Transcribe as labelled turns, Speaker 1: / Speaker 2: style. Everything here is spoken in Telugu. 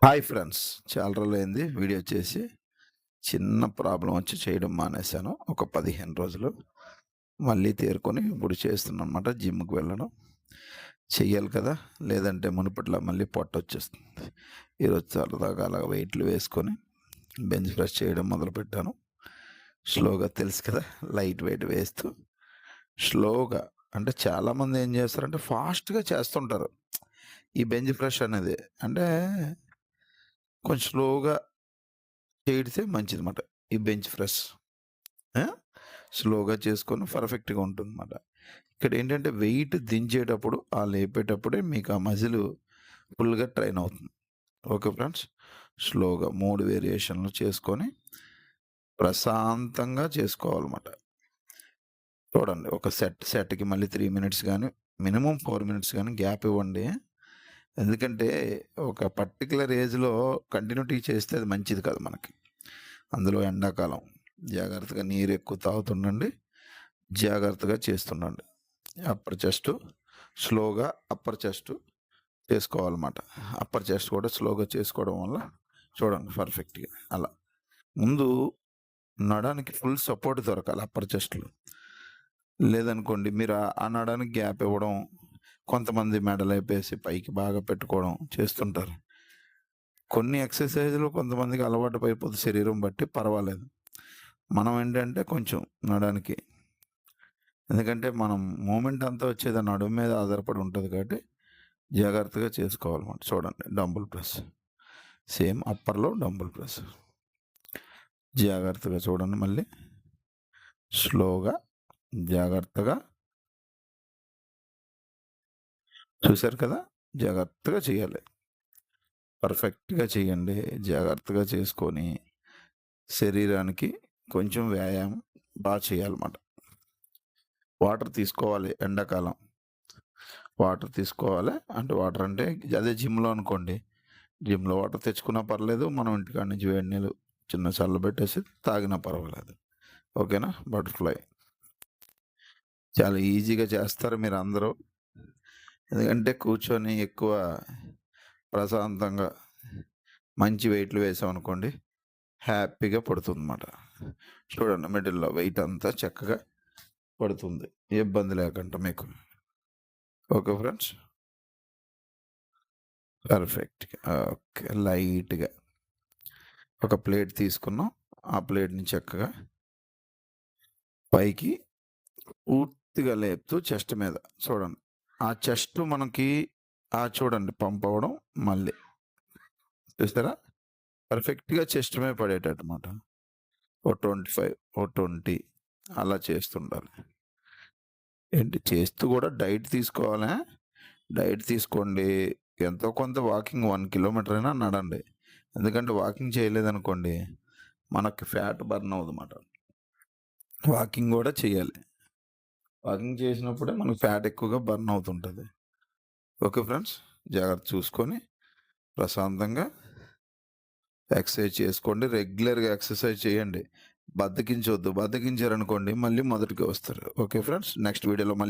Speaker 1: Hi friends. చాలా రోజులైంది వీడియో చేసి. చిన్న ప్రాబ్లమ్ వచ్చి చేయడం మానేశాను. ఒక 15 రోజులు. మళ్ళీ తేరుకొని ఇప్పుడు చేస్తున్నాననమాట. జిమ్‌కి వెళ్ళడం. చెయ్యాలి కదా! లేదంటే మునుపటిలా మళ్ళీ పొట్టొచ్చేస్తుంది. ఈరోజు సరదాగా అలా వెయిట్లు వేసుకొని బెంచ్ ప్రెస్ చేయడం మొదలుపెట్టాను. స్లోగా తెలుసు కదా! లైట్ వెయిట్ వేస్తూ స్లోగా అంటే చాలామంది ఏం చేస్తారంటే ఫాస్ట్‌గా చేస్తుంటారు. ఈ బెంచ్ ప్రెస్ అనేది. అంటే కొంచెం స్లోగా చేడితే మంచిదన్నమాట. ఈ బెంచ్ ప్రెస్. ఆ! స్లోగా చేసుకొని పర్ఫెక్ట్‌గా ఉంటుందన్నమాట. ఇక్కడేంటంటే వెయిట్ దించేటప్పుడు, లేపేటప్పుడే మీకు ఆ మజిలు ఫుల్‌గా ట్రైన్ అవుతుంది. Okay friends. స్లోగా 3 వేరియేషన్‌లు చేసుకొని ప్రశాంతంగా చేసుకోవాలన్నమాట. చూడండి ఒక సెట్‌కి మళ్ళీ 3 మినిట్స్ గాని, మినిమమ్ 4 మినిట్స్ గాని గ్యాప్ ఇవ్వండి. ఎందుకంటే ఒక పర్టిక్యులర్ ఏజ్‌లో కంటిన్యూటీ చేస్తే అది మంచిది కాదు మనకి. అందులో ఎండాకాలం. జాగ్రత్తగా నీరెక్కువ తాగుతుండండి. జాగ్రత్తగా చేస్తుండండి. అప్పర్ చెస్టు స్లోగా అప్పర్ చెస్టు చేసుకోవాలన్నమాట. అప్పర్ చెస్ట్ కూడా స్లోగా చేసుకోవడం వల్ల చూడండి పర్ఫెక్ట్‌గా అలా. ముందు నడానికి ఫుల్ సపోర్ట్ దొరకాలి అప్పర్ చెస్ట్‌లో. లేదనుకోండి మీరు ఆ నడానికి గ్యాప్ ఇవ్వడం, కొంతమంది మెడలేపేసి పైకి బాగా పెట్టుకోవడం చేస్తుంటారు. కొన్ని ఎక్సర్‌సైజులు కొంతమందికి అలవాటు పడిపోద్ది శరీరం బట్టి పర్వాలేదు. మనం ఏంటంటే కొంచెం నడానికి ఎందుకంటే మనం మూవ్‌మెంట్ అంతా వచ్చేది ఆ నడుము మీద ఆధారపడి ఉంటది కాబట్టి జాగ్రత్తగా చేసుకోవాలన్నమాట. చూడండి డంబుల్ ప్రెస్. సేమ్ అప్పర్‌లో డంబుల్ ప్రెస్. జాగ్రత్తగా చూడండి మళ్ళీ. స్లోగా, జాగ్రత్తగా. చూసారు కదా! జాగ్రత్తగా చేయాలి. పర్ఫెక్ట్‌గా చేయండి. జాగ్రత్తగా చేసుకొని శరీరానికి కొంచెం వ్యాయామం చేయాలన్నమాట. వాటర్ తీసుకోవాలి ఎండాకాలం. వాటర్ తీసుకోవాలి. అంటే వాటర్ అంటే అదే జిమ్‌లో అనుకోండి. జిమ్‌లో వాటర్ తెచ్చుకున్నా పర్లేదు. మనం ఇంటికాడ నుంచి వేడి నీళ్ళు చిన్న చల్లబెట్టేసి తాగినా పర్వాలేదు. ఓకేనా? బటర్‌ఫ్లై. చాలా ఈజీగా చేస్తారు మీరందరూ. ఎందుకంటే కూర్చొని ఎక్కువ ప్రశాంతంగా మంచి వెయిట్లు వేసామనుకోండి, హ్యాపీగా పడుతుందన్నమాట. చూడండి మిడిల్‌లో వెయిట్ అంతా చక్కగా పడుతుంది. ఏ ఇబ్బంది లేకుండా మీకు. Okay friends. పర్ఫెక్ట్‌గా. ఓకే. లైట్‌గా ఒక ప్లేట్ తీసుకున్నాం. ఆ ప్లేట్‌ని చక్కగా పైకి పూర్తిగా లేపుతూ చెస్ట్ మీద చూడండి. ఆ చెస్ట్ మనకి చూడండి పంప్ అవ్వడం మళ్ళీ. చూసారా? పర్ఫెక్ట్‌గా చెస్ట్ మీద పడేటట్టమాట. ఓ 25, ఓ 20 అలా చేస్తుండాలి. ఏంటి చేస్తూ కూడా డైట్ తీసుకోవాలా? డైట్ తీసుకోండి. ఎంతో కొంత వాకింగ్ 1 కిలోమీటర్ అయినా నడండి. ఎందుకంటే వాకింగ్ చేయలేదనుకోండి, మనకి ఫ్యాట్ బర్న్ అవ్వదన్నమాట. వాకింగ్ గూడా చేయాలి. వాకింగ్ చేసినప్పుడే మనకు ఫ్యాట్ ఎక్కువగా బర్న్ అవుతుంటది. Okay friends. జాగ్రత్త చూసుకొని ప్రశాంతంగా ఎక్సర్సైజ్ చేసుకోండి. రెగ్యులర్‌గా ఎక్సర్సైజ్ చేయండి. బద్ధకించొద్దు. బద్ధకించారనుకోండి మళ్ళీ మొదటికే వస్తారు. Okay friends. నెక్స్ట్ వీడియోలో మళ్ళీ